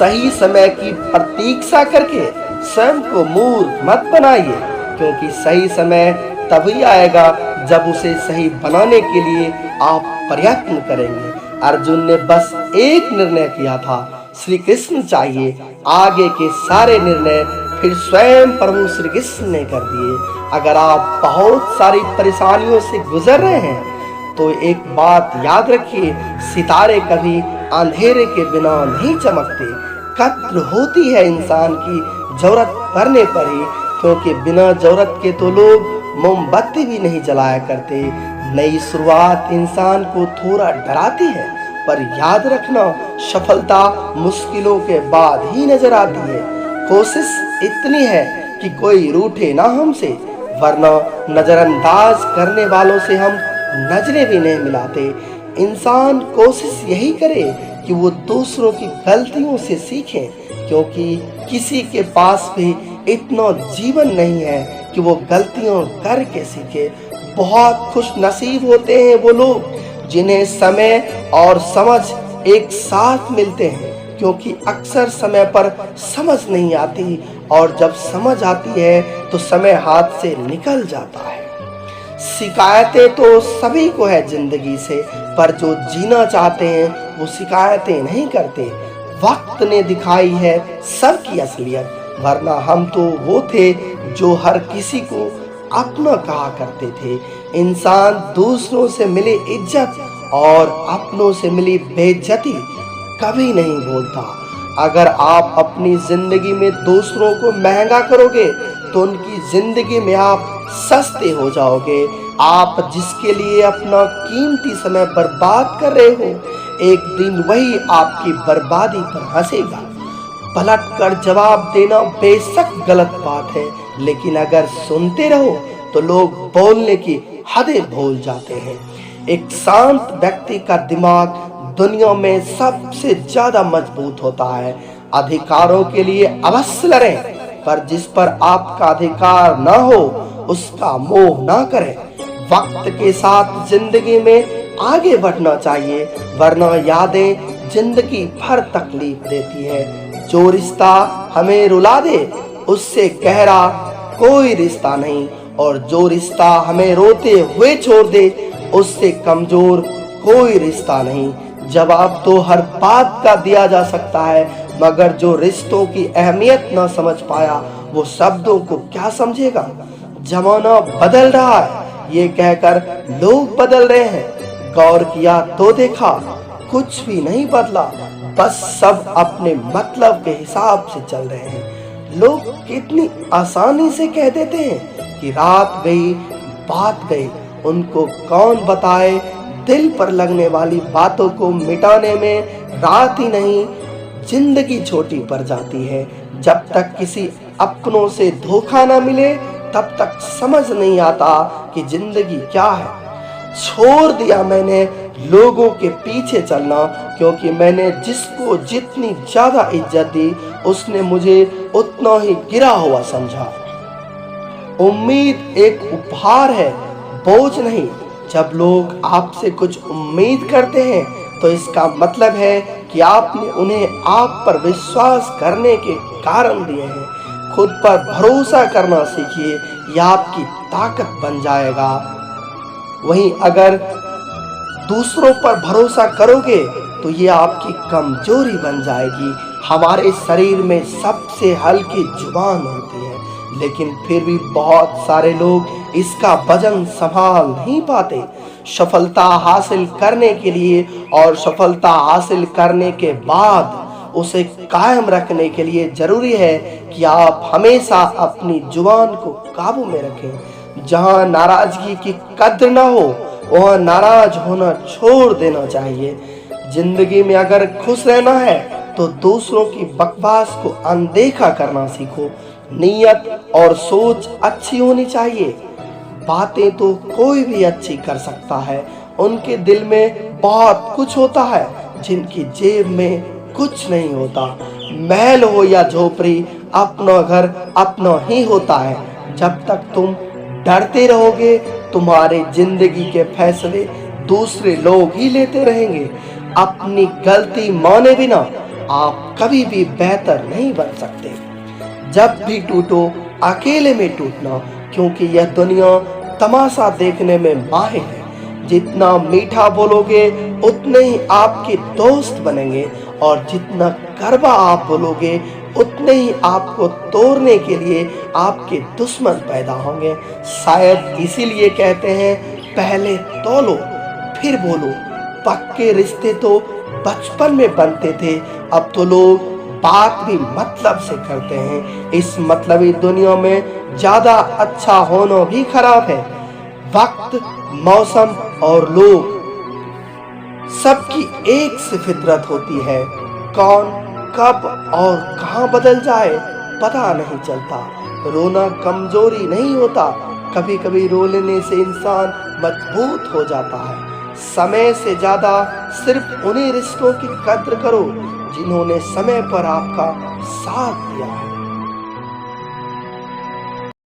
सही समय की प्रतीक्षा करके स्वयं को मूर्ख मत बनाइए, क्योंकि सही समय तभी आएगा जब उसे सही बनाने के लिए आप प्रयत्न करेंगे। अर्जुन ने बस एक निर्णय किया था, श्री कृष्ण चाहिए। आगे के सारे निर्णय फिर स्वयं प्रभु श्री कृष्ण ने कर दिए। अगर आप बहुत सारी परेशानियों से गुजर रहे हैं तो एक बात याद रखिए, सितारे कभी अंधेरे के बिना नहीं चमकते। कद्र होती है इंसान की जरूरत पड़ने पर ही, क्योंकि बिना जरूरत के तो लोग मोमबत्ती भी नहीं जलाया करते। नई शुरुआत इंसान को थोड़ा डराती है, पर याद रखना, सफलता मुश्किलों के बाद ही नजर आती है। कोशिश इतनी है कि कोई रूठे ना हमसे, वरना नजरअंदाज करने वालों से हम नजरें भी नहीं मिलाते। इंसान कोशिश यही करे कि वो दूसरों की गलतियों से सीखे, क्योंकि किसी के पास भी इतना जीवन नहीं है कि वो गलतियां करके सीखे। बहुत खुश नसीब होते हैं वो लोग जिन्हें समय और समझ एक साथ मिलते हैं, क्योंकि अक्सर समय पर समझ नहीं आती, और जब समझ आती है तो समय हाथ से निकल जाता है। शिकायतें तो सभी को है जिंदगी से, पर जो जीना चाहते हैं वो शिकायतें नहीं करते। वक्त ने दिखाई है सबकी असलियत, वरना हम तो वो थे जो हर किसी को अपना कहा करते थे। इंसान दूसरों से मिली इज्जत और अपनों से मिली बेइज्जती कभी नहीं भूलता। अगर आप अपनी जिंदगी में दूसरों को महंगा करोगे तो उनकी जिंदगी में आप सस्ते हो जाओगे। आप जिसके लिए अपना कीमती समय बर्बाद कर रहे हो, एक दिन वही आपकी बर्बादी पर हंसेगा। पलट कर जवाब देना बेशक गलत बात है, लेकिन अगर सुनते रहो तो लोग बोलने की हदें भूल जाते हैं। एक शांत व्यक्ति का दिमाग दुनिया में सबसे ज्यादा मजबूत होता है। अधिकारों के लिए अवश्य लड़ें, पर जिस पर आपका अधिकार न हो उसका मोह न करें। वक्त के साथ जिंदगी में आगे बढ़ना चाहिए, वरना यादें जिंदगी भर तकलीफ देती है। जो रिश्ता हमें रुला दे उससे गहरा कोई रिश्ता नहीं, और जो रिश्ता हमें रोते हुए छोड़ दे उससे कमजोर कोई रिश्ता नहीं। जवाब तो हर बात का दिया जा सकता है, मगर जो रिश्तों की अहमियत न समझ पाया वो शब्दों को क्या समझेगा। जमाना बदल रहा है ये कहकर लोग बदल रहे हैं, गौर किया तो देखा कुछ भी नहीं बदला, बस सब अपने मतलब के हिसाब से चल रहे हैं। लोग कितनी आसानी से कह देते हैं कि रात गई बात गई, उनको कौन बताए दिल पर लगने वाली बातों को मिटाने में रात ही नहीं जिंदगी छोटी पड़ जाती है। जब तक किसी अपनों से धोखा ना मिले तब तक समझ नहीं आता कि जिंदगी क्या है। छोड़ दिया मैंने लोगों के पीछे चलना, क्योंकि मैंने जिसको जितनी ज्यादा इज्जत दी उसने मुझे उतना ही गिरा हुआ समझा। उम्मीद एक उपहार है, बोझ नहीं। जब लोग आपसे कुछ उम्मीद करते हैं तो इसका मतलब है कि आपने उन्हें आप पर विश्वास करने के कारण दिए हैं। खुद पर भरोसा करना सीखिए, यह आपकी ताकत बन जाएगा। वहीं अगर दूसरों पर भरोसा करोगे तो ये आपकी कमजोरी बन जाएगी। हमारे शरीर में सबसे हल्की जुबान होती है, लेकिन फिर भी बहुत सारे लोग इसका वजन संभाल नहीं पाते। सफलता हासिल करने के लिए और सफलता हासिल करने के बाद उसे कायम रखने के लिए जरूरी है कि आप हमेशा अपनी जुबान को काबू में रखें। जहां नाराजगी की कद्र ना हो वहां नाराज होना छोड़ देना चाहिए। जिंदगी में अगर खुश रहना है तो दूसरों की बकवास को अनदेखा करना सीखो। नीयत और सोच अच्छी होनी चाहिए। बातें तो कोई भी अच्छी कर सकता है, उनके दिल में बहुत कुछ होता है जिनकी जेब में कुछ नहीं होता। महल हो या झोपड़ी, अपना घर अपना ही होता है। जब तक तुम डरते रहोगे तुम्हारे जिंदगी के फैसले दूसरे लोग ही लेते रहेंगे। अपनी गलती माने बिना आप कभी भी बेहतर नहीं बन सकते। जब भी टूटो, अकेले में टूटना, क्योंकि यह दुनिया तमाशा देखने में माहिर है। जितना मीठा बोलोगे उतने ही आपके दोस्त बनेंगे, और जितना कड़वा आप बोलोगे उतने ही आपको तोड़ने के लिए आपके दुश्मन पैदा होंगे। शायद इसीलिए कहते हैं, पहले तोलो फिर बोलो। पक्के रिश्ते तो बचपन में बनते थे, अब तो लोग बात भी मतलब से करते हैं। इस मतलबी दुनिया में ज्यादा अच्छा होना भी खराब है। वक्त, मौसम और लोग सबकी एक सी फितरत होती है। कौन कब और कहां बदल जाए पता नहीं चलता। रोना कमजोरी नहीं होता, कभी कभी रो लेने से इंसान मजबूत हो जाता है। समय से ज्यादा सिर्फ उन्हीं रिश्तों की कद्र करो जिन्होंने समय पर आपका साथ दिया है।